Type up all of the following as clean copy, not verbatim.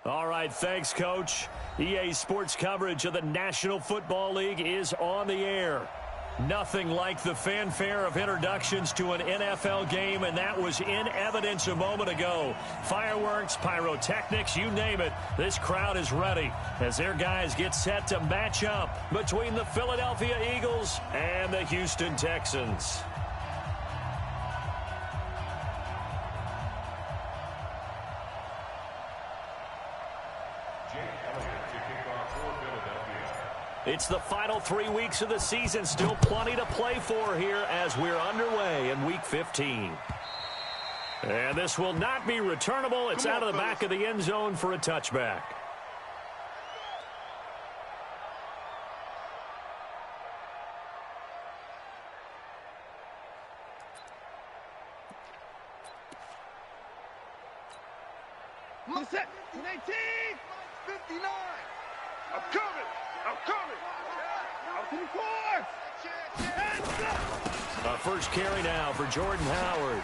All right, thanks, Coach. EA Sports coverage of the National Football League is on the air. Nothing like the fanfare of introductions to an NFL game, and that was in evidence a moment ago. Fireworks, pyrotechnics, you name it. This crowd is ready as their guys get set to match up between the Philadelphia Eagles and the Houston Texans. It's the final 3 weeks of the season. Still plenty to play for here as we're underway in Week 15. And this will not be returnable. It's out of the back of the end zone for a touchback. Set. 19. 59. I'm coming. I'm coming. A first carry now for Jordan Howard.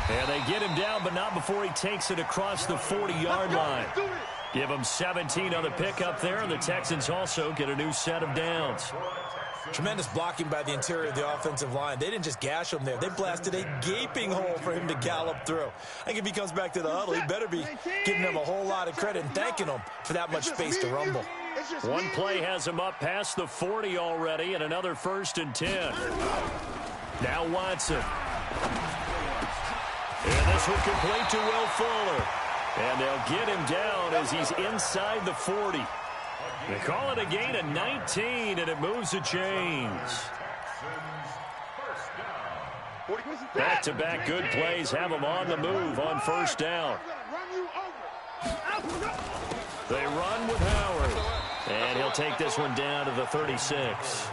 And they get him down, but not before he takes it across the 40-yard line. Give him 17 on the pickup there, and the Texans also get a new set of downs. Tremendous blocking by the interior of the offensive line. They didn't just gash him there. They blasted a gaping hole for him to gallop through. I think if he comes back to the huddle, he better be giving them a whole lot of credit and thanking them for that much space to rumble. One play has him up past the 40 already, and another 1st and 10. Now Watson. And this will complete to Will Fuller. And they'll get him down as he's inside the 40. They call it a gain of 19, and it moves the chains. Back-to-back good plays have them on the move on first down. They run with Howard, and he'll take this one down to the 36.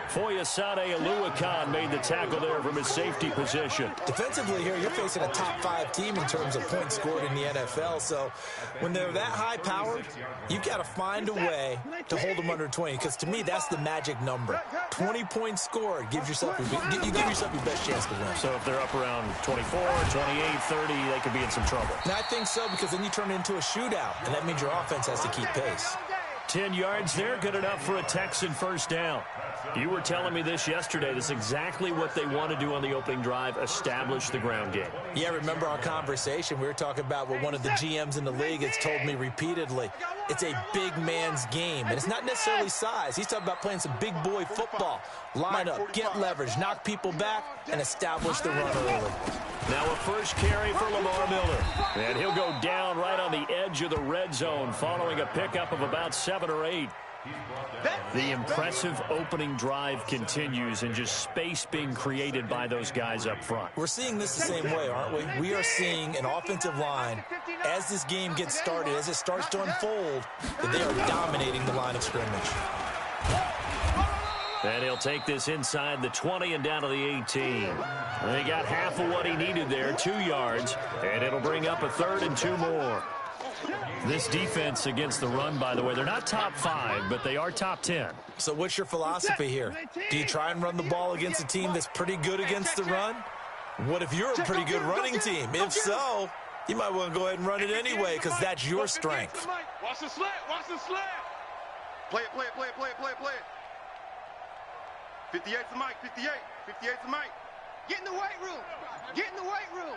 Foyesade Aluakan made the tackle there from his safety position. Defensively here, you're facing a top-5 team in terms of points scored in the NFL. So when they're that high-powered, you've got to find a way to hold them under 20. Because to me, that's the magic number. 20 points scored gives yourself you give yourself your best chance to win. So if they're up around 24, 28, 30, they could be in some trouble. And I think so, because then you turn it into a shootout, and that means your offense has to keep pace. 10 yards there, good enough for a Texan first down. You were telling me this yesterday. This is exactly what they want to do on the opening drive, establish the ground game. Yeah, remember our conversation. We were talking about what one of the GMs in the league has told me repeatedly. It's a big man's game, and it's not necessarily size. He's talking about playing some big boy football. Line up, get leverage, knock people back, and establish the run early. Now a first carry for Lamar Miller. And he'll go down right on the edge of the red zone following a pickup of about 7 or 8. The impressive opening drive continues and just space being created by those guys up front. We're seeing this the same way, aren't we? We are seeing an offensive line, as this game gets started, as it starts to unfold, that they are dominating the line of scrimmage. And he'll take this inside the 20 and down to the 18. They got half of what he needed there, 2 yards, and it'll bring up a 3rd and 2 more. This defense against the run, by the way, they're not top 5, but they are top 10. So what's your philosophy here? Do you try and run the ball against a team that's pretty good against the run? What if you're a pretty good running team? If so, you might want to go ahead and run it anyway, because that's your strength. Watch the slant. Watch the slant. Play it, play it, play it, play it, play it, play it. 58's the mic, 58. 58's the mic. Get in the weight room. Get in the weight room.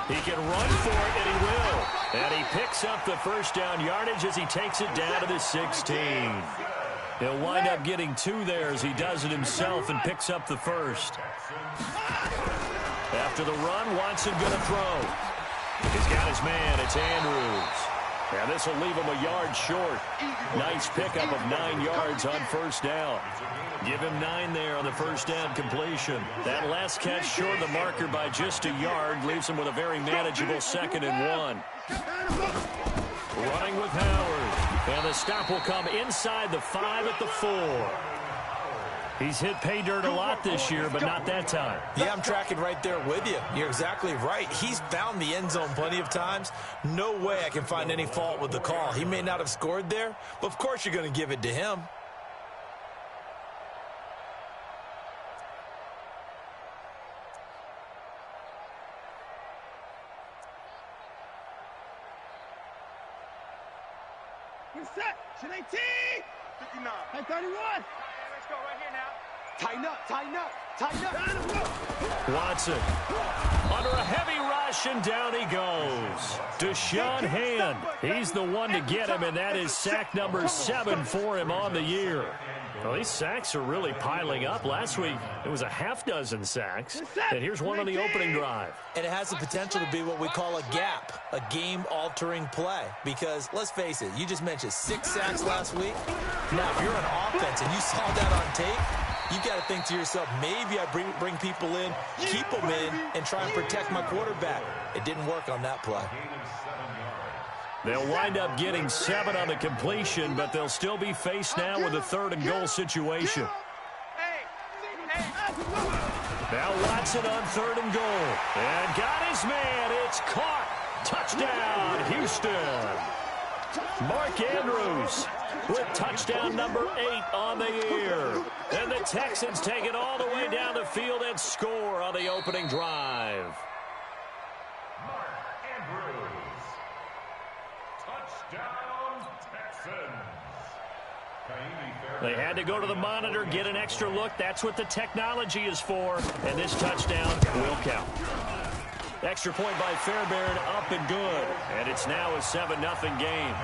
He can run for it, and he will. And he picks up the first down yardage as he takes it down to the 16. He'll wind up getting 2 there as he does it himself and picks up the first. After the run, Watson going to throw. He's got his man. It's Andrews. And this will leave him a yard short. Nice pickup of 9 yards on first down. Give him 9 there on the first down completion. That last catch short of the marker by just a yard leaves him with a very manageable 2nd and 1. Running with Howard. And the stop will come inside the 5 at the 4. He's hit pay dirt a lot this year, but not that time. Yeah, I'm tracking right there with you. You're exactly right. He's found the end zone plenty of times. No way I can find any fault with the call. He may not have scored there, but of course you're going to give it to him. Good set. Shit 18. 59. Hey, 31. Let's go right here now. Tighten up, tighten up, tighten up. Watson under a heavy rush, and down he goes. Deshaun Hand, he's the one to get him, and that is sack number 7 for him on the year. Well, these sacks are really piling up. Last week, it was a half-dozen sacks, and here's one on the opening drive. And it has the potential to be what we call a gap, a game-altering play. Because, let's face it, you just mentioned 6 sacks last week. Now, if you're on offense and you saw that on tape, you've got to think to yourself, maybe I bring people in, keep them in, and try and protect my quarterback. It didn't work on that play. They'll wind up getting 7 on the completion, but they'll still be faced now with a 3rd and goal situation. Now Watson on 3rd and goal. And got his man. It's caught. Touchdown, Houston. Mark Andrews with touchdown number 8 on the year. And the Texans take it all the way down the field and score on the opening drive. They had to go to the monitor, get an extra look. That's what the technology is for. And this touchdown will count. Extra point by Fairbairn, up and good. And it's now a 7-0 game.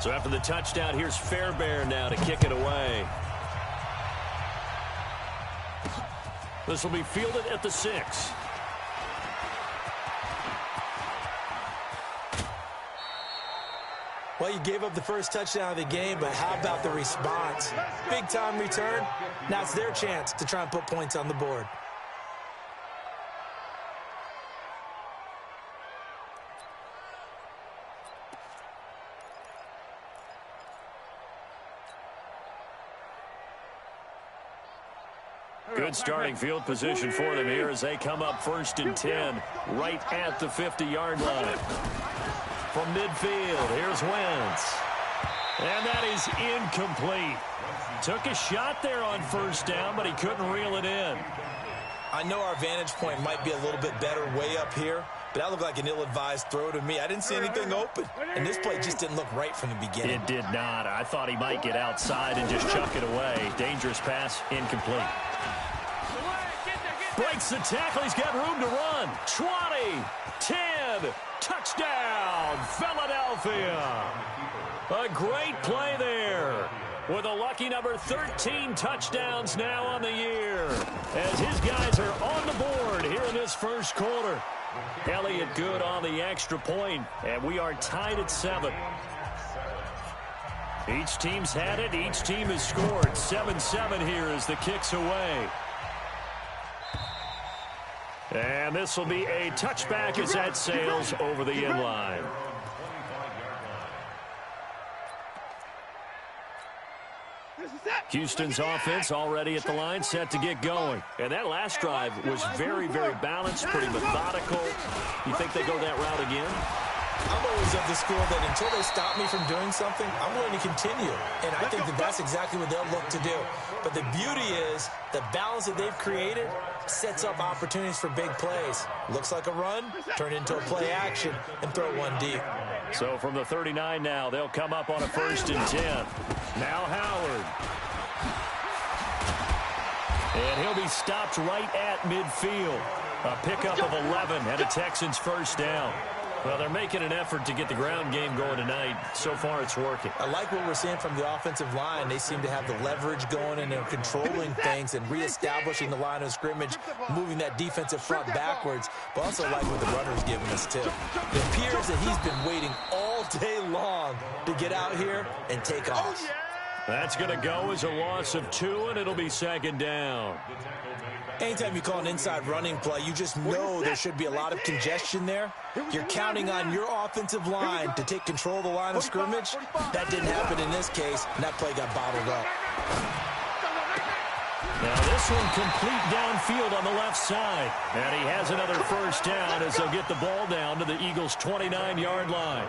So after the touchdown, here's Fairbairn now to kick it away. This will be fielded at the 6. Well, you gave up the first touchdown of the game, but how about the response? Big-time return. Now it's their chance to try and put points on the board. Good starting field position for them here as they come up 1st and 10 right at the 50-yard line. From midfield, here's Wentz. And that is incomplete. Took a shot there on 1st down, but he couldn't reel it in. I know our vantage point might be a little bit better way up here, but that looked like an ill-advised throw to me. I didn't see anything open, and this play just didn't look right from the beginning. It did not. I thought he might get outside and just chuck it away. Dangerous pass, incomplete. Breaks the tackle. He's got room to run. 20, 10, touchdown, Philadelphia. A great play there with a lucky number 13 touchdowns now on the year as his guys are on the board here in this first quarter. Elliott good on the extra point, and we are tied at 7. Each team's had it. Each team has scored. 7-7 here as the kick's away. And this will be a touchback as that sails over the end line. Houston's offense already at the line, set to get going. And that last drive was very, very balanced, pretty methodical. You think they go that route again? I'm always of the school that until they stop me from doing something, I'm willing to continue. And I think that that's exactly what they'll look to do. But the beauty is the balance that they've created sets up opportunities for big plays. Looks like a run, turn into a play action, and throw one deep. So from the 39 now, they'll come up on a 1st and 10. Now Howard. And he'll be stopped right at midfield. A pickup of 11 and a Texans 1st down. Well, they're making an effort to get the ground game going tonight. So far, it's working. I like what we're seeing from the offensive line. They seem to have the leverage going, and they're controlling things and reestablishing the line of scrimmage, moving that defensive front backwards, but also like what the runner's giving us, too. It appears that he's been waiting all day long to get out here and take off. That's going to go as a loss of 2, and it'll be 2nd down. Anytime you call an inside running play, you just know there should be a lot of congestion there. You're counting on your offensive line to take control of the line of scrimmage. That didn't happen in this case, and that play got bottled up. Now this one complete downfield on the left side. And he has another 1st down as they'll get the ball down to the Eagles' 29-yard line.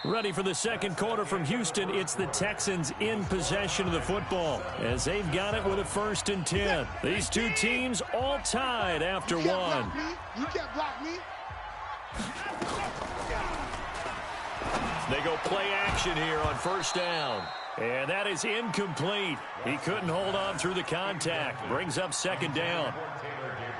Ready for the second quarter from Houston. It's the Texans in possession of the football as they've got it with a 1st and 10. These two teams all tied after one. You can't block me. They go play action here on 1st down. And that is incomplete. He couldn't hold on through the contact. Brings up 2nd down.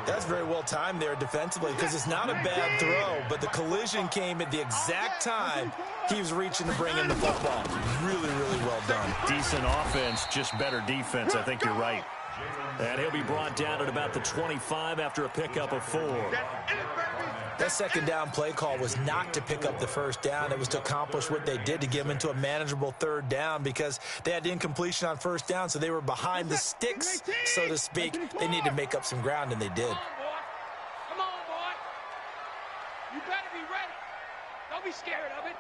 That's very well timed there defensively because it's not a bad throw, but the collision came at the exact time he was reaching to bring in the football. Really, really well done. Decent offense, just better defense. I think you're right. And he'll be brought down at about the 25 after a pickup of 4. That 2nd down play call was not to pick up the 1st down. It was to accomplish what they did to get them into a manageable 3rd down because they had incompletion on 1st down, so they were behind the sticks, so to speak. They needed to make up some ground, and they did. Come on, boy. You better be ready. Don't be scared of it.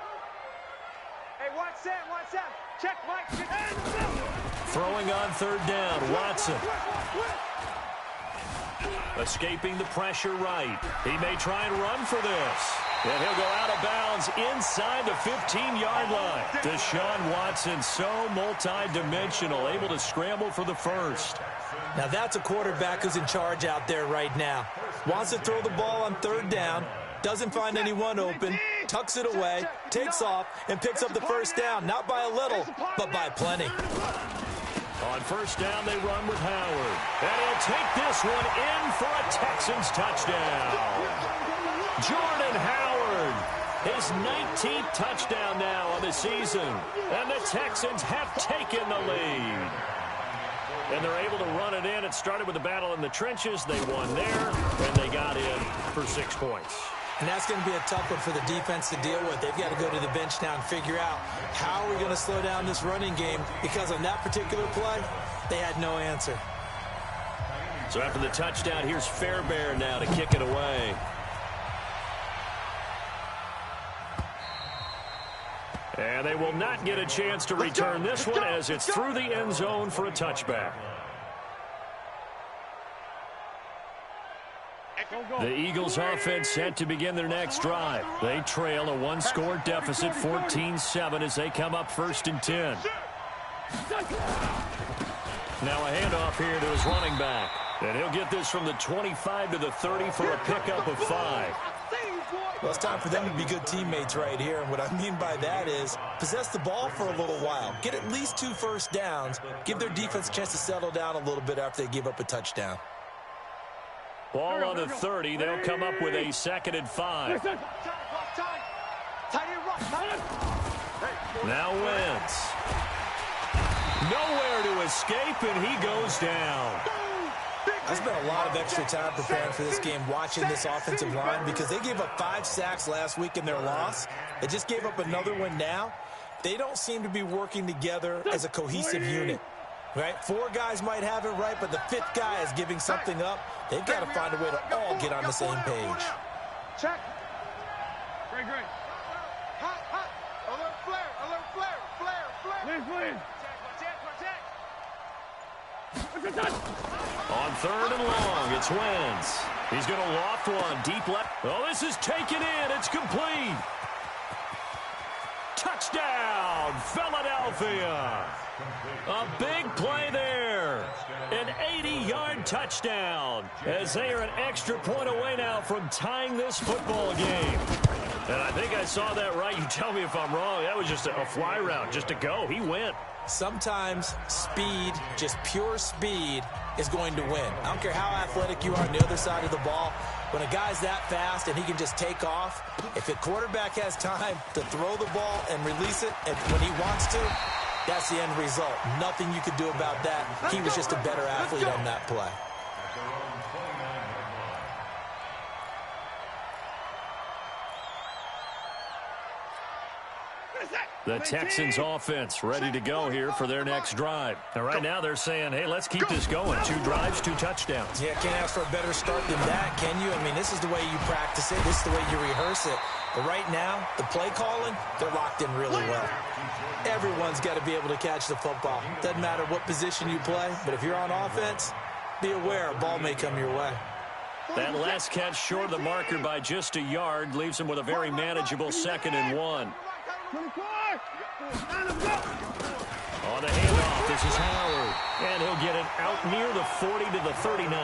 Hey, watch Sam, watch Sam. Check, Mike. Check. Throwing on 3rd down, Watson. Escaping the pressure right. He may try and run for this. And he'll go out of bounds inside the 15-yard line. Deshaun Watson, so multi-dimensional, able to scramble for the 1st. Now that's a quarterback who's in charge out there right now. Wants to throw the ball on 3rd down, doesn't find anyone open, tucks it away, takes off, and picks up the 1st down. Not by a little, but by plenty. On 1st down, they run with Howard. And he'll take this one in for a Texans touchdown. Jordan Howard, his 19th touchdown now on the season. And the Texans have taken the lead. And they're able to run it in. It started with a battle in the trenches. They won there, and they got in for 6 points. And that's going to be a tough one for the defense to deal with. They've got to go to the bench now and figure out how are we going to slow down this running game, because on that particular play, they had no answer. So after the touchdown, here's Fairbairn now to kick it away. And they will not get a chance to return this one as it's through the end zone for a touchback. The Eagles offense set to begin their next drive. They trail a 1-score deficit, 14-7, as they come up 1st and 10. Now a handoff here to his running back. And he'll get this from the 25 to the 30 for a pickup of 5. Well, it's time for them to be good teammates right here. And what I mean by that is possess the ball for a little while. Get at least 2 first downs. Give their defense a chance to settle down a little bip after they give up a touchdown. Ball on the 30. They'll come up with a 2nd and 5. Now Wentz. Nowhere to escape, and he goes down. I spent a lot of extra time preparing for this game, watching this offensive line, because they gave up 5 sacks last week in their loss. They just gave up another one now. They don't seem to be working together as a cohesive unit. Right? 4 guys might have it right, but the 5th guy is giving something up. They've got to find a way to all get on the same page. Check. Great. Hot. Alert flare. Please. On 3rd and long, it's Wentz. He's going to loft one deep left. Oh, this is taken in. It's complete. Touchdown, Philadelphia. A big play there. An 80-yard touchdown as they are an extra point away now from tying this football game. And I think I saw that right. You tell me if I'm wrong. That was just a fly route, just to go. He went. Sometimes speed, just pure speed, is going to win. I don't care how athletic you are on the other side of the ball. When a guy's that fast and he can just take off, if the quarterback has time to throw the ball and release it and when he wants to, that's the end result. Nothing you could do about that. He was just a better athlete on that play. The Texans offense ready to go here for their next drive. And right now they're saying, hey, let's keep this going. 2 drives, 2 touchdowns. Yeah, can't ask for a better start than that, can you? I mean, this is the way you practice it. This is the way you rehearse it. But right now, the play calling, they're locked in really well. Everyone's got to be able to catch the football. Doesn't matter what position you play, but if you're on offense, be aware a ball may come your way. That last catch short of the marker by just a yard leaves him with a very manageable 2nd and 1. On the handoff, this is Howard. And he'll get it out near the 40 to the 39.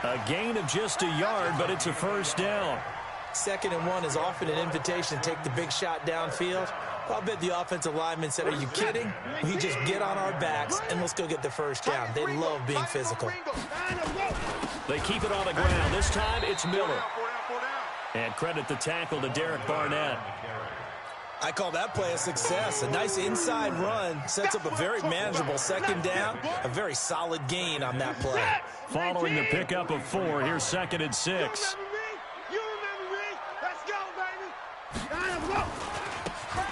A gain of just a yard, but it's a first down. 2nd and 1 is often an invitation to take the big shot downfield. I'll bet the offensive lineman said, are you kidding? We just get on our backs and let's go get the first down. They love being physical. They keep it on the ground. This time it's Miller. And credit the tackle to Derek Barnett. I call that play a success. A nice inside run sets up a very manageable 2nd down. A very solid gain on that play. Following the pickup of 4, here's 2nd and 6.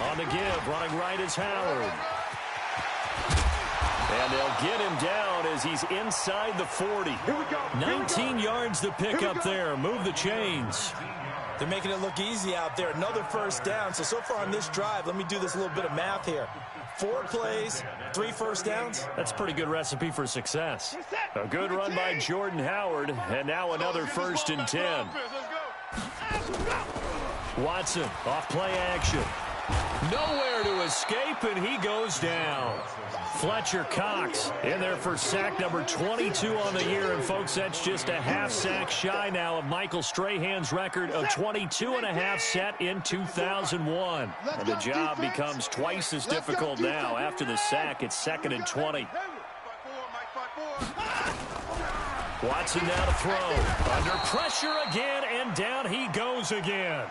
On the give, running right is Howard. And they'll get him down as he's inside the 40. 19 yards to pick up there. Move the chains. They're making it look easy out there. Another first down. So far on this drive, let me do this little bit of math here. 4 plays, 3 first downs. That's a pretty good recipe for success. A good run by Jordan Howard, and now another 1st and 10. Watson off play action. Nowhere to escape, and he goes down. Fletcher Cox in there for sack number 22 on the year. And, folks, that's just a half sack shy now of Michael Strahan's record of 22.5 set in 2001. And the job becomes twice as difficult now. After the sack, it's 2nd and 20. Watson now to throw. Under pressure again, and down he goes again.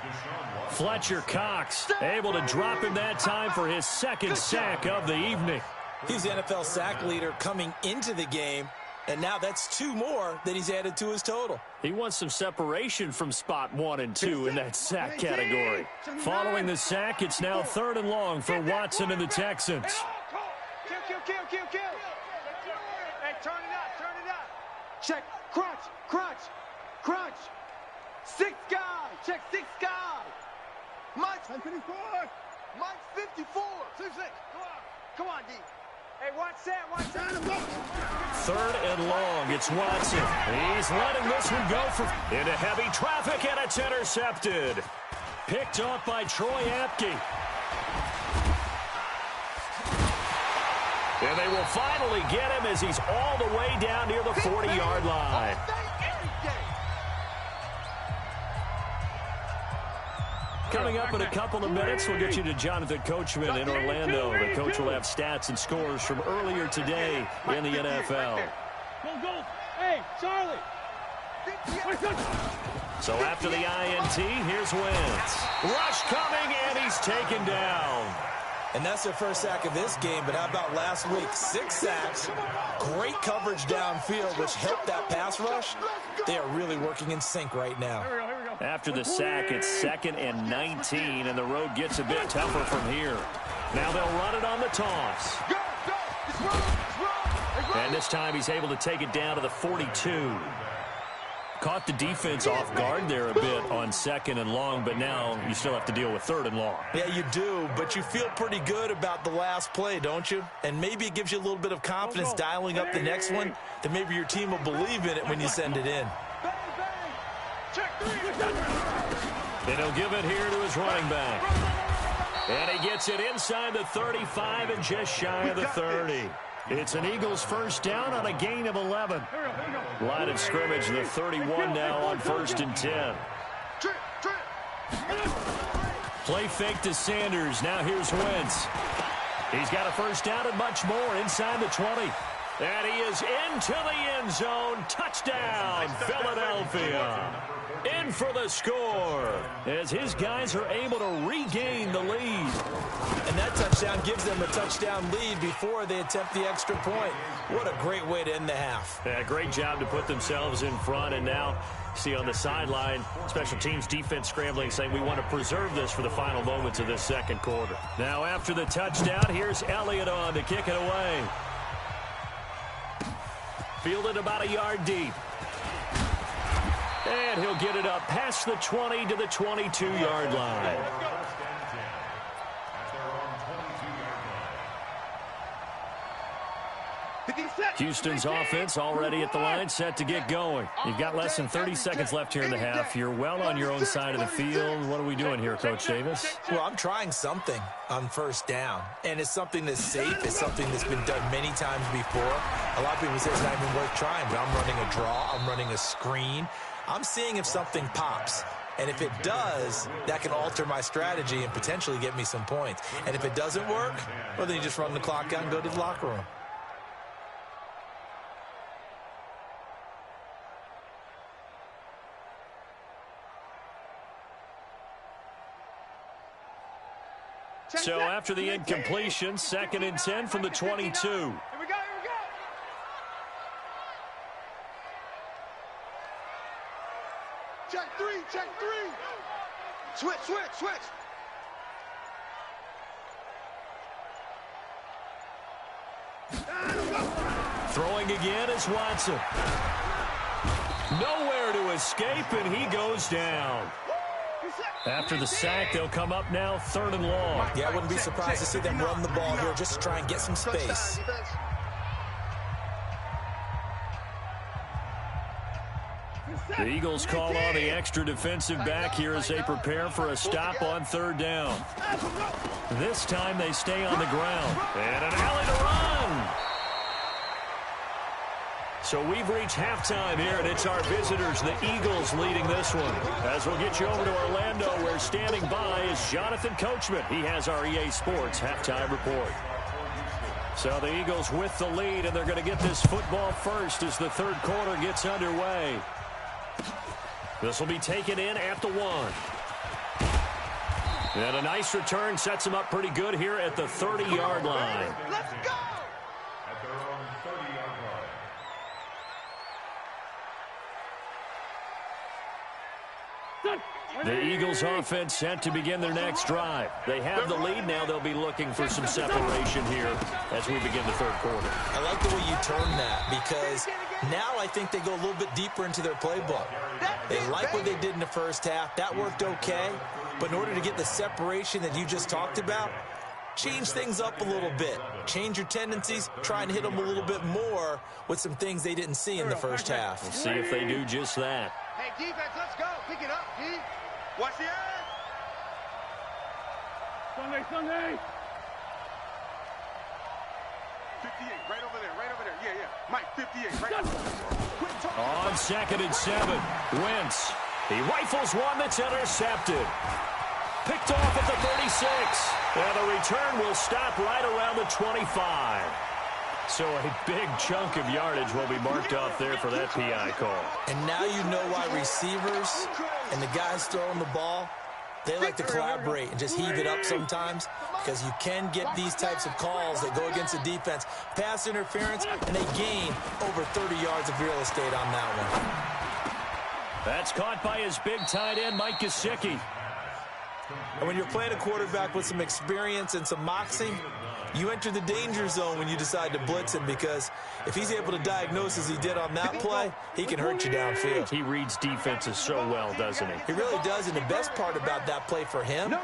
Fletcher Cox able to drop him that time for his 2nd sack of the evening. He's the NFL sack leader coming into the game, and now that's 2 more that he's added to his total. He wants some separation from spot 1 and 2 in that sack category. Following the sack, it's now 3rd and long for Watson and the Texans. Kill. Hey, turn it up. Check, crunch. 6 guy, check 6 guy. Mike's 54. Mike's 54. 6. Come on, D. Hey, watch that. 3rd and long. It's Watson. He's letting this one go into heavy traffic, and it's intercepted. Picked off by Troy Apke. And they will finally get him as he's all the way down near the 40-yard line. Coming up in a couple of minutes, we'll get you to Jonathan Coachman in Orlando. The coach will have stats and scores from earlier today in the NFL. Go. Hey, Charlie. So after the INT, here's Wentz. Rush coming, and he's taken down. And that's their first sack of this game, but how about last week? 6 sacks, great coverage downfield, which helped that pass rush. They are really working in sync right now. Here we go. After the sack, it's 2nd and 19, and the road gets a bit tougher from here. Now they'll run it on the toss. Go. It's wrong. And this time he's able to take it down to the 42. Caught the defense off guard there a bit on 2nd and long, but now you still have to deal with 3rd and long. Yeah, you do, but you feel pretty good about the last play, don't you? And maybe it gives you a little bit of confidence dialing up the next one, that maybe your team will believe in it when you send it in. Check 3. And he'll give it here to his running back. And he gets it inside the 35 and just shy of the 30. It's an Eagles first down on a gain of 11. Line of scrimmage, the 31 now on 1st and 10. Play fake to Sanders. Now here's Wentz. He's got a first down and much more inside the 20. And he is into the end zone. Touchdown, Philadelphia. In for the score as his guys are able to regain the lead. And that touchdown gives them a touchdown lead before they attempt the extra point. What a great way to end the half. Yeah, great job to put themselves in front. And now, see on the sideline, special teams defense scrambling, saying we want to preserve this for the final moments of this 2nd quarter. Now after the touchdown, here's Elliott on to kick it away. Fielded about a yard deep. And he'll get it up past the 20 to the 22-yard line. Houston's offense already at the line, set to get going. You've got less than 30 seconds left here in the half. You're well on your own side of the field. What are we doing here, Coach Davis? Well, I'm trying something on first down, and it's something that's safe. It's something that's been done many times before. A lot of people say it's not even worth trying, but I'm running a draw. I'm running a screen. I'm seeing if something pops. And if it does, that can alter my strategy and potentially get me some points. And if it doesn't work, well, then you just run the clock out and go to the locker room. So after the incompletion, 2nd and 10 from the 22. Here we go, here we go. Check three, check three. Switch, switch, switch. Throwing again is Watson. Nowhere to escape, and he goes down. After the sack, they'll come up now 3rd and long. Yeah, I wouldn't be surprised to see them run the ball here just to try and get some space. The Eagles call on the extra defensive back here as they prepare for a stop on 3rd down. This time they stay on the ground. And an alley to run. So we've reached halftime here, and it's our visitors, the Eagles, leading this one. As we'll get you over to Orlando, where standing by is Jonathan Coachman. He has our EA Sports halftime report. So the Eagles with the lead, and they're going to get this football first as the 3rd quarter gets underway. This will be taken in at the 1. And a nice return sets them up pretty good here at the 30-yard line. Let's go! The Eagles offense set to begin their next drive. They have the lead now. They'll be looking for some separation here as we begin the 3rd quarter. I like the way you turn that, because now I think they go a little bit deeper into their playbook. They like what they did in the first half. That worked okay. But in order to get the separation that you just talked about, change things up a little bit. Change your tendencies. Try and hit them a little bit more with some things they didn't see in the first half. We'll see if they do just that. Hey, defense, let's go. Pick it up, D. Watch the end. Sunday, Sunday. 58, right over there, right over there. Yeah, yeah. Mike, 58, right over there. On 2nd and 7, Wentz. He rifles one that's intercepted. Picked off at the 36. And the return will stop right around the 25. So a big chunk of yardage will be marked off there for that PI call. And now you know why receivers and the guys throwing the ball, they like to collaborate and just heave it up sometimes, because you can get these types of calls that go against the defense. Pass interference, and they gain over 30 yards of real estate on that one. That's caught by his big tight end, Mike Gesicki. And when you're playing a quarterback with some experience and some moxie, you enter the danger zone when you decide to blitz him, because if he's able to diagnose as he did on that play, he can hurt you downfield. He reads defenses so well, doesn't he? He really does, and the best part about that play for him,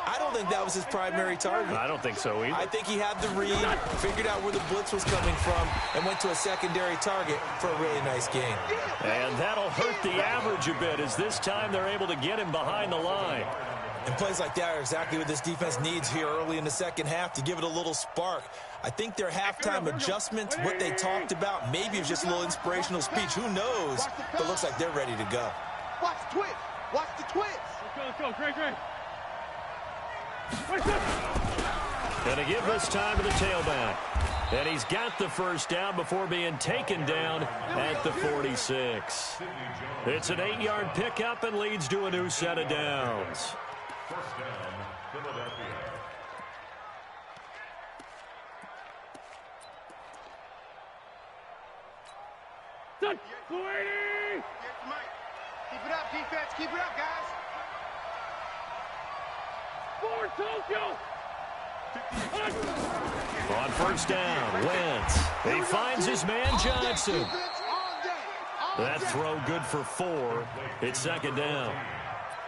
I don't think that was his primary target. I don't think so either. I think he had the read, figured out where the blitz was coming from, and went to a secondary target for a really nice game. And that'll hurt the average a bit, as this time they're able to get him behind the line. And plays like that are exactly what this defense needs here early in the second half to give it a little spark. I think their halftime adjustments, what they talked about, maybe it's just a little inspirational speech. Who knows? But looks like they're ready to go. Watch the twist. Watch the twist. Let's go, Great. Going to give this time to the tailback. And he's got the first down before being taken down at the 46. It's an 8-yard pickup and leads to a new set of downs. First down, Philadelphia. Done. 280. Keep it up, defense. Keep it up, guys. For Tokyo. On first down, Wentz. He finds his man Johnson. That throw good for 4. It's second down.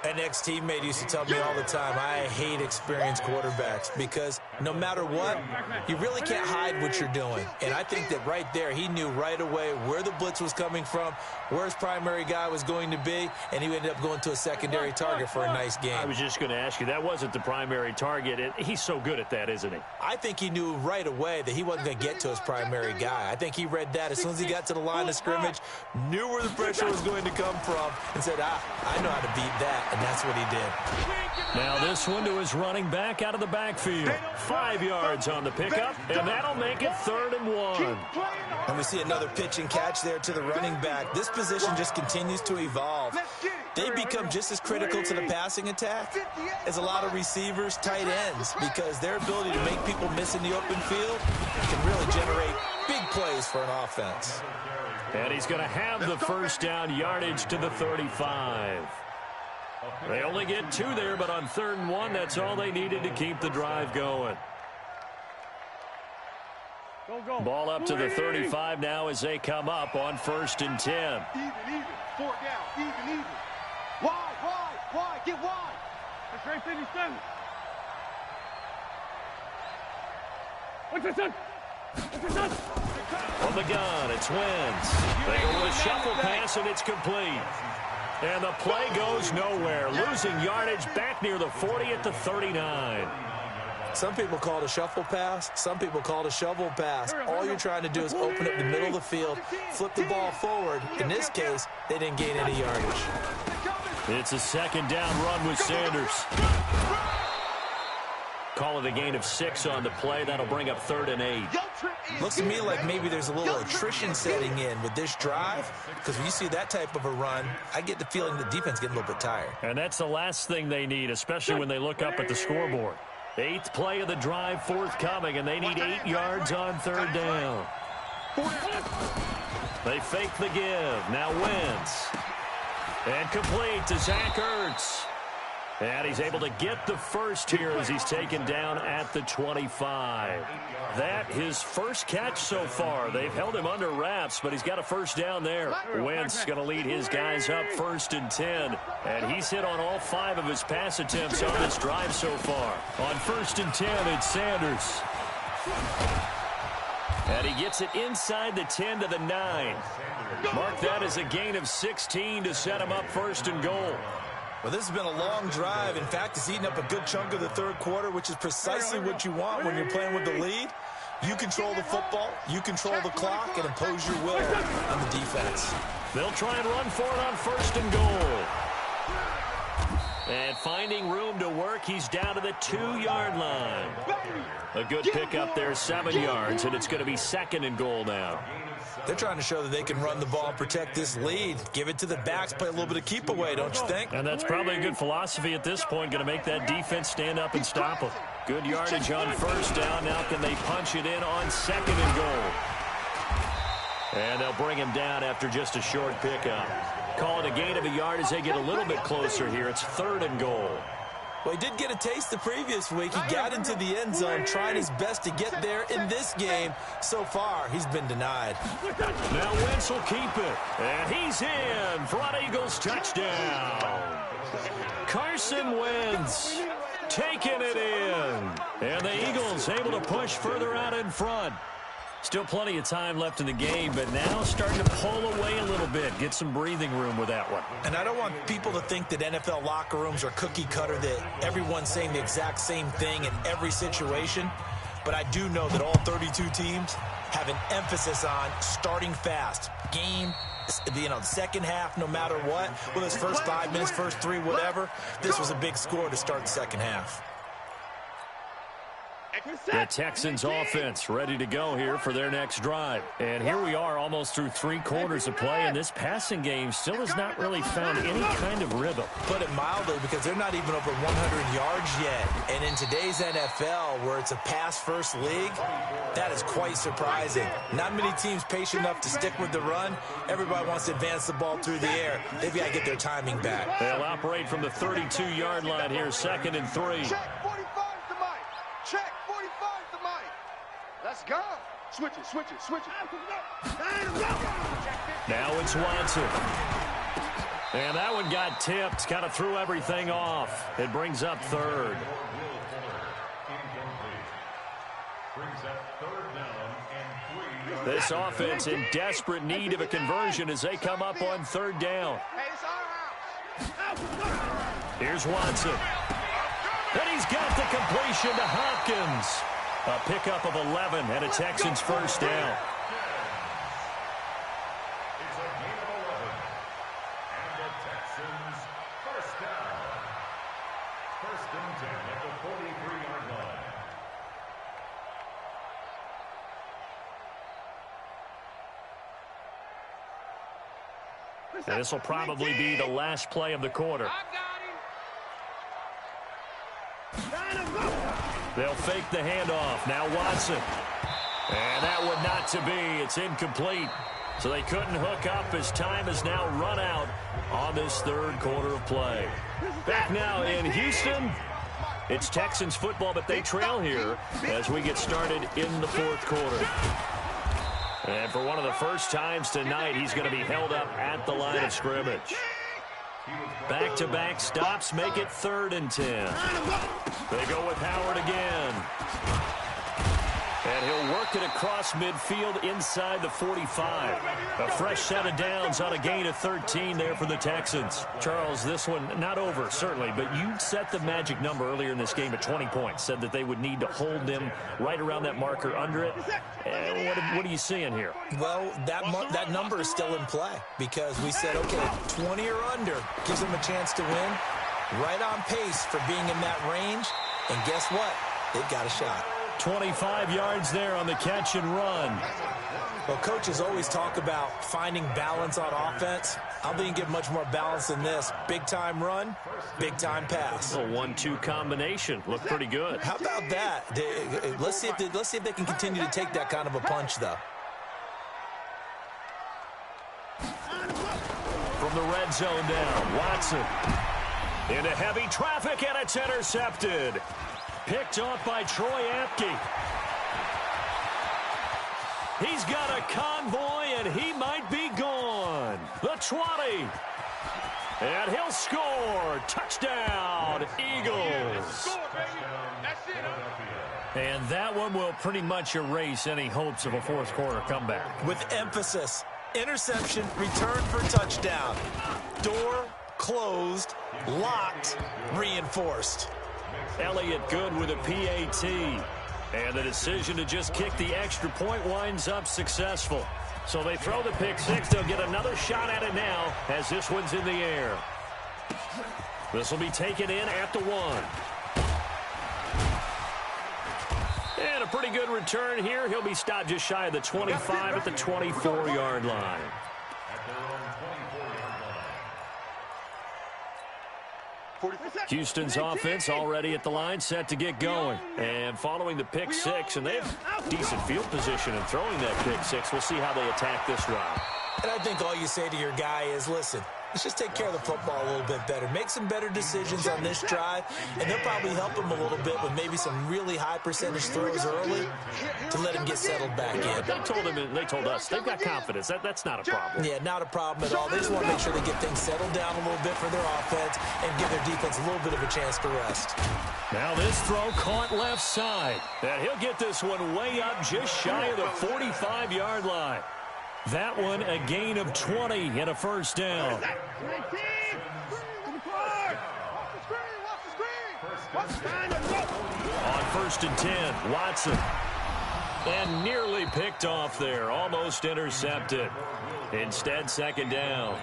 An ex-teammate used to tell me all the time, I hate experienced quarterbacks because no matter what, you really can't hide what you're doing. And I think that right there, he knew right away where the blitz was coming from, where his primary guy was going to be, and he ended up going to a secondary target for a nice game. I was just going to ask you, that wasn't the primary target. He's so good at that, isn't he? I think he knew right away that he wasn't going to get to his primary guy. I think he read that as soon as he got to the line of scrimmage, knew where the pressure was going to come from, and said, I know how to beat that. And that's what he did. Now this one to his running back out of the backfield. 5 yards on the pickup, and that'll make it 3rd and 1. And we see another pitch and catch there to the running back. This position just continues to evolve. They become just as critical to the passing attack as a lot of receivers, tight ends, because their ability to make people miss in the open field can really generate big plays for an offense. And he's going to have the first down yardage to the 35. They only get 2 there, but on 3rd and 1, that's all they needed to keep the drive going. Ball up to the 35 now as they come up on 1st and 10. Even. 4 down. Even. Wide. Get wide. That's right, 57. What's this, son? On the gun, it's Wentz. They go with a shuffle pass, and it's complete. And the play goes nowhere, losing yardage back near the 40 at the 39. Some people call it a shuffle pass. Some people call it a shovel pass. All you're trying to do is open up the middle of the field, flip the ball forward. In this case, they didn't gain any yardage. It's a 2nd down run with Sanders. Call it a gain of 6 on the play. That'll bring up 3rd and 8. Looks to me like maybe there's a little attrition setting in with this drive, because when you see that type of a run, I get the feeling the defense getting a little bit tired. And that's the last thing they need, especially when they look up at the scoreboard. 8th play of the drive forthcoming, and they need 8 yards on 3rd down. They fake the give. Now Wentz. And complete to Zach Ertz. And he's able to get the first here as he's taken down at the 25. That his first catch so far. They've held him under wraps, but he's got a first down there. Wentz going to lead his guys up 1st and 10. And he's hit on all 5 of his pass attempts on this drive so far. On 1st and 10, it's Sanders. And he gets it inside the 10 to the 9. Mark that as a gain of 16 to set him up 1st and goal. Well, this has been a long drive. In fact, it's eaten up a good chunk of the 3rd quarter, which is precisely what you want when you're playing with the lead. You control the football, you control the clock, and impose your will on the defense. They'll try and run for it on 1st and goal. And finding room to work, he's down to the 2-yard line. A good pickup there, 7 yards, and it's going to be 2nd and goal now. They're trying to show that they can run the ball and protect this lead. Give it to the backs, play a little bit of keep away, don't you think? And that's probably a good philosophy at this point, going to make that defense stand up and stop them. Good yardage on 1st down. Now can they punch it in on 2nd and goal? And they'll bring him down after just a short pickup. Call it a gain of a yard as they get a little bit closer here. It's 3rd and goal. Well, he did get a taste the previous week. He got into the end zone, trying his best to get there in this game. So far, he's been denied. Now Wentz will keep it. And he's in for an Eagles touchdown. Carson Wentz taking it in. And the Eagles able to push further out in front. Still plenty of time left in the game, but now starting to pull away a little bit. Get some breathing room with that one. And I don't want people to think that NFL locker rooms are cookie cutter, that everyone's saying the exact same thing in every situation. But I do know that all 32 teams have an emphasis on starting fast. Game, the second half, no matter what. Whether it's first 5 minutes, first 3, whatever. This was a big score to start the second half. The Texans offense ready to go here for their next drive. And here we are almost through 3 quarters of play, and this passing game still has not really found any kind of rhythm. Put it mildly, because they're not even over 100 yards yet. And in today's NFL, where it's a pass-first league, that is quite surprising. Not many teams patient enough to stick with the run. Everybody wants to advance the ball through the air. They've got to get their timing back. They'll operate from the 32-yard line here, 2nd and 3. Check, 45's the mic. Check, 45's the mic. Let's go. Switch it, switch it, switch it. Now it's Watson. And that one got tipped, kind of threw everything off. It brings up third. This offense in desperate need of a conversion as they come up on third down. Here's Watson. And he's got the completion to Hopkins. A pickup of 11 and a Texans first down. It's a gain of 11. And the Texans first down. First and 10 at the 43-yard line. And this will probably be the last play of the quarter. They'll fake the handoff. Now Watson. And that would not to be. It's incomplete. So they couldn't hook up as time has now run out on this third quarter of play. Back now in Houston. It's Texans football, but they trail here as we get started in the fourth quarter. And for one of the first times tonight, he's going to be held up at the line of scrimmage. Back-to-back stops make it 3rd and 10. They go with Howard again. And he'll work it across midfield inside the 45. A fresh set of downs on a gain of 13 there for the Texans. Charles, this one not over, certainly, but you set the magic number earlier in this game at 20 points. Said that they would need to hold them right around that marker under it. What are you seeing here? Well, that number is still in play because we said, okay, 20 or under gives them a chance to win. Right on pace for being in that range. And guess what? They've got a shot. 25 yards there on the catch and run. Well, coaches always talk about finding balance on offense. I don't think you can get much more balance than this. Big-time run, big-time pass. A 1-2 combination. Looked pretty good. How about that? Let's see if they can continue to take that kind of a punch, though. From the red zone down, Watson. Into heavy traffic, and it's intercepted. Picked off by Troy Apke. He's got a convoy, and he might be gone. The 20. And he'll score. Touchdown, Eagles. And that one will pretty much erase any hopes of a fourth quarter comeback. With emphasis, interception, return for touchdown. Door closed, locked, reinforced. Elliott good with a PAT. And the decision to just kick the extra point winds up successful. So they throw the pick six. They'll get another shot at it now as this one's in the air. This will be taken in at the 1. And a pretty good return here. He'll be stopped just shy of the 25 at the 24-yard line. Houston's offense already at the line, set to get going. And following the pick six, and they have decent field position in throwing that pick six. We'll see how they attack this drive. And I think all you say to your guy is, listen, let's just take care of the football a little bit better. Make some better decisions on this drive, and they'll probably help him a little bit with maybe some really high percentage throws early to let him get settled back in. They told us they've got confidence. That's not a problem. Yeah, not a problem at all. They just want to make sure they get things settled down a little bit for their offense and give their defense a little bit of a chance to rest. Now this throw caught left side. And he'll get this one way up just shy of the 45-yard line. That one a gain of 20 and a first down. On 1st and 10, Watson. And nearly picked off there, almost intercepted. Instead, 2nd down.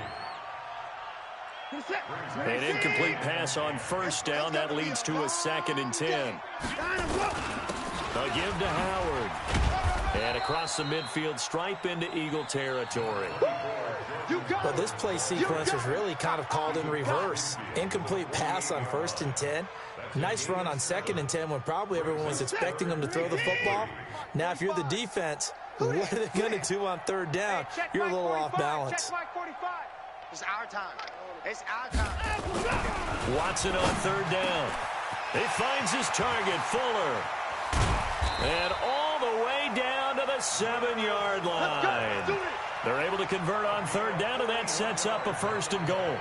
An incomplete pass on 1st down. That leads to a 2nd and 10. A give to Howard. And across the midfield, stripe into Eagle territory. But this play sequence was really kind of called in reverse. Incomplete pass on 1st and 10. Nice run on 2nd and 10 when probably everyone was expecting them to throw the football. Now, if you're the defense, what are they going to do on 3rd down? You're a little off balance. It's our time. It's our time. Watson on 3rd down. He finds his target, Fuller. And all the way down to the 7-yard line. They're able to convert on 3rd down, and that sets up a 1st and goal.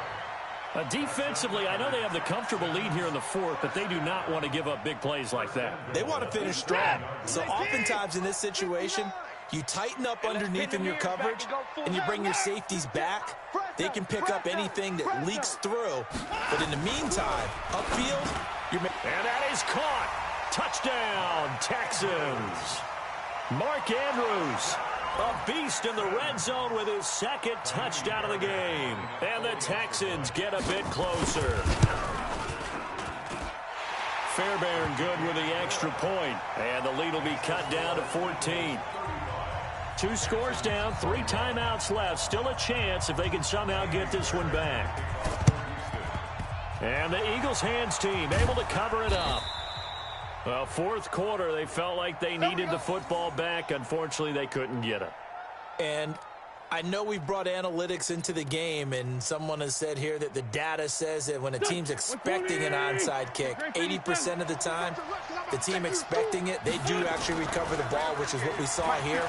Defensively, I know they have the comfortable lead here in the fourth, but they do not want to give up big plays like that. They want to finish strong. So oftentimes in this situation, you tighten up underneath in your coverage, and you bring your safeties back. They can pick up anything that leaks through. But in the meantime, upfield, and that is caught. Touchdown, Texans. Mark Andrews, a beast in the red zone with his second touchdown of the game. And the Texans get a bit closer. Fairbairn good with the extra point. And the lead will be cut down to 14. 2 scores down, 3 timeouts left. Still a chance if they can somehow get this one back. And the Eagles hands team able to cover it up. Well, fourth quarter, they felt like they needed the football back. Unfortunately, they couldn't get it. And I know we've brought analytics into the game, and someone has said here that the data says that when a team's expecting an onside kick, 80% of the time, the team expecting it, they do actually recover the ball, which is what we saw here.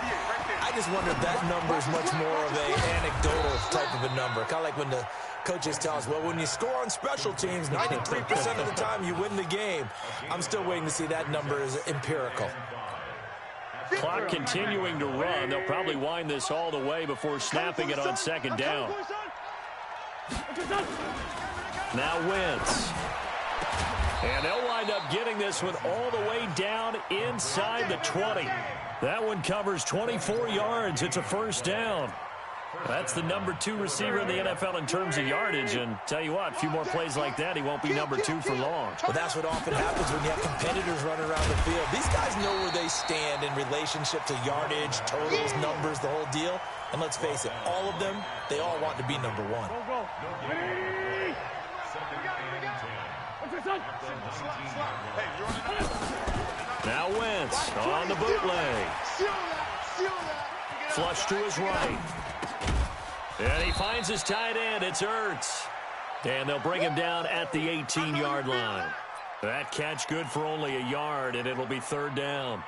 I just wonder if that number is much more of an anecdotal type of a number. Kind of like when the coaches tell us, well, when you score on special teams, 93% of the time you win the game. I'm still waiting to see that number is empirical. Clock continuing to run. They'll probably wind this all the way before snapping it on second down. Now Wentz. And they'll wind up getting this one all the way down inside the 20. That one covers 24 yards. It's a first down. That's the number 2 receiver in the NFL in terms of yardage. And tell you what, a few more plays like that, he won't be number 2 for long. Well, that's what often happens when you have competitors running around the field. These guys know where they stand in relationship to yardage, totals, numbers, the whole deal. And let's face it, all of them, they all want to be number 1. Now Wentz on the bootleg. Flush to his right. And he finds his tight end. It's Ertz. And they'll bring him down at the 18-yard line. That catch good for only a yard, and it'll be third down.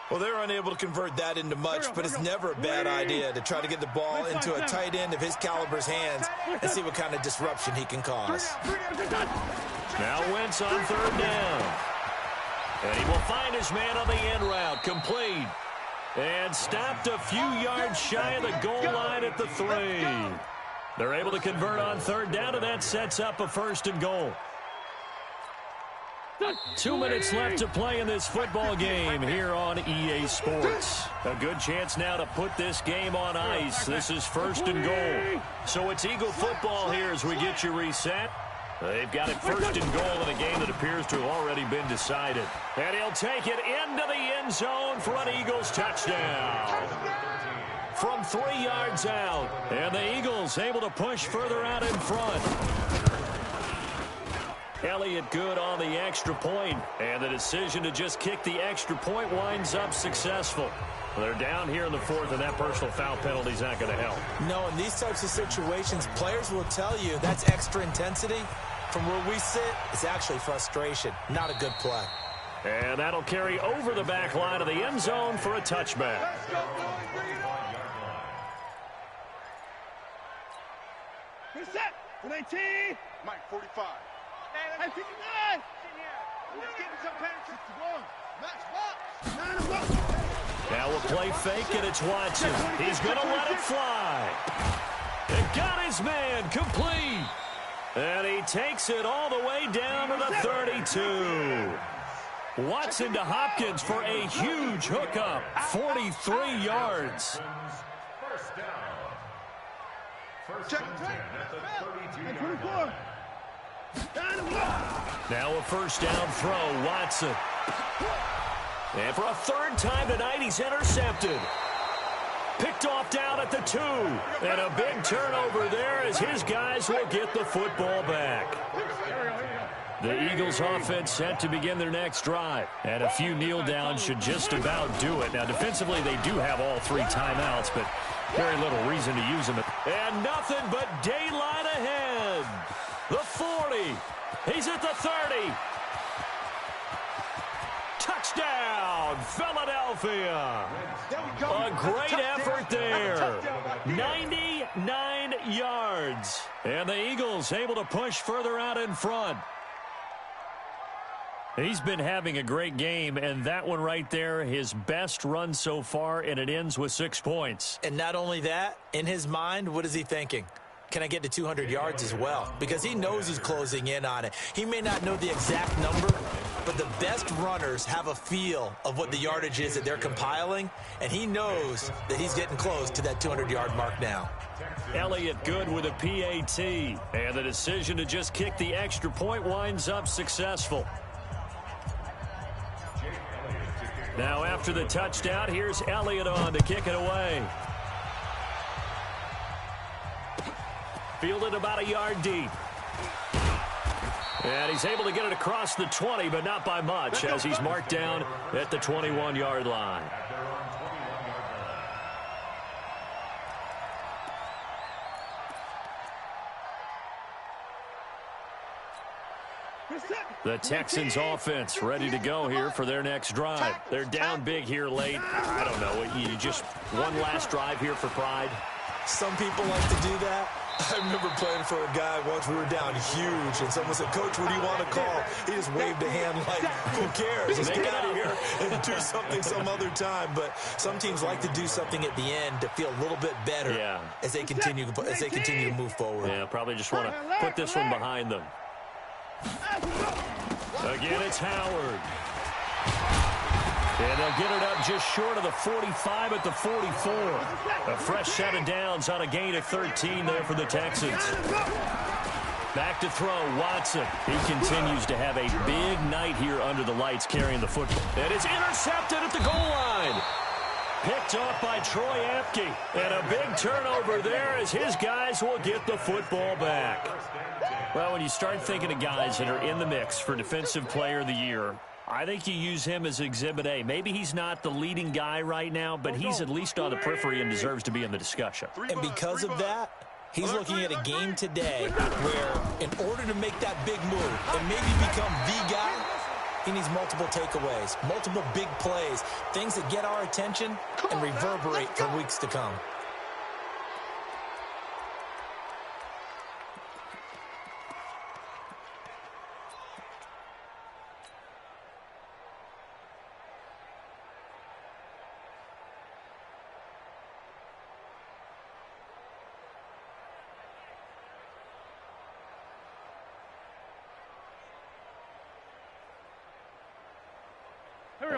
Well, they're unable to convert that into much, but it's never a bad idea to try to get the ball into a tight end of his caliber's hands and see what kind of disruption he can cause. Now Wentz on third down. And he will find his man on the end route. Complete. And stopped a few yards shy of the goal line at the 3. They're able to convert on third down, and that sets up a first and goal. 2 minutes left to play in this football game here on EA Sports. A good chance now to put this game on ice. This is first and goal. So it's Eagle football here as we get you reset. They've got it first and goal in a game that appears to have already been decided. And he'll take it into the end zone for an Eagles touchdown. From 3 yards out. And the Eagles able to push further out in front. Elliott good on the extra point. And the decision to just kick the extra point winds up successful. They're down here in the fourth, and that personal foul penalty is not going to help. No, in these types of situations, players will tell you that's extra intensity. From where we sit, it's actually frustration. Not a good play. And that'll carry over the back line of the end zone for a touchback. Reset. 19. Mike, 45. Hey, 59. Let's get some penalty. Match box. Now a play fake, and it's Watson. He's going to let it fly. And got his man complete. And he takes it all the way down to the 32. Watson to Hopkins for a huge hookup. 43 yards. First down. First and 10 at the 32-yard line. Now a first down throw, Watson. And for a third time tonight, he's intercepted. Picked off down at the 2. And a big turnover there as his guys will get the football back. The Eagles offense set to begin their next drive. And a few kneel downs should just about do it. Now defensively they do have all 3 timeouts, but very little reason to use them. And nothing but daylight ahead. The 40. He's at the 30. Touchdown, Philadelphia. Philadelphia. A great effort there. 99 yards. And the Eagles able to push further out in front. He's been having a great game, and that one right there, his best run so far, and it ends with 6 points. And not only that, in his mind, what is he thinking? Can I get to 200 yards as well? Because he knows he's closing in on it. He may not know the exact number, but the best runners have a feel of what the yardage is that they're compiling, and he knows that he's getting close to that 200-yard mark now. Elliott good with a PAT, and the decision to just kick the extra point winds up successful. Now after the touchdown, here's Elliott on to kick it away. Fielded about a yard deep. And he's able to get it across the 20, but not by much, as he's marked down at the 21-yard line. The Texans offense ready to go here for their next drive. They're down big here late. I don't know. You just one last drive here for pride. Some people like to do that. I remember playing for a guy once. We were down huge, and someone said, "Coach, what do you want to call?" He just waved a hand like, "Who cares? Let's get out of here and do something some other time." But some teams like to do something at the end to feel a little bit better as they continue to move forward. Yeah, probably just want to put this one behind them. Again, it's Howard. And they'll get it up just short of the 45 at the 44. A fresh set of downs on a gain of 13 there for the Texans. Back to throw, Watson. He continues to have a big night here under the lights carrying the football. And it's intercepted at the goal line. Picked off by Troy Apke. And a big turnover there as his guys will get the football back. Well, when you start thinking of guys that are in the mix for Defensive Player of the Year, I think you use him as Exhibit A. Maybe he's not the leading guy right now, but he's at least on the periphery and deserves to be in the discussion. And because of that, he's looking at a game today where in order to make that big move and maybe become the guy, he needs multiple takeaways, multiple big plays, things that get our attention and reverberate for weeks to come.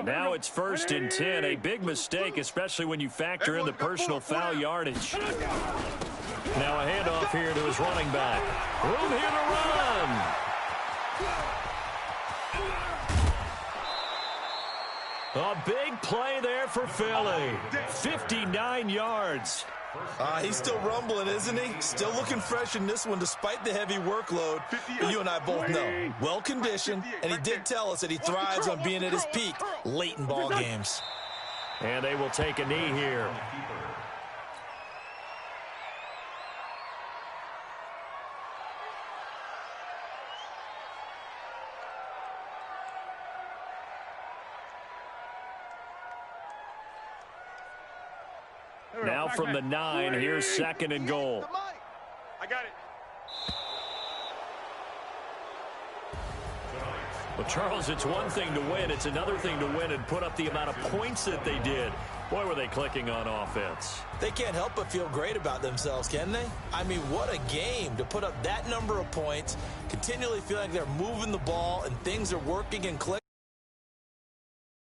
Now it's 1st and 10. A big mistake, especially when you factor in the personal foul yardage. Now a handoff here to his running back. Room here to run. A big play there for Philly. 59 yards. He's still rumbling, isn't he? Still looking fresh in this one despite the heavy workload. But you and I both know, well-conditioned, and he did tell us that he thrives on being at his peak late in ball games. And they will take a knee here. Now from the 9, here's 2nd and goal. I got it. Well, Charles, it's one thing to win. It's another thing to win and put up the amount of points that they did. Boy, were they clicking on offense. They can't help but feel great about themselves, can they? I mean, what a game to put up that number of points, continually feeling like they're moving the ball and things are working and clicking.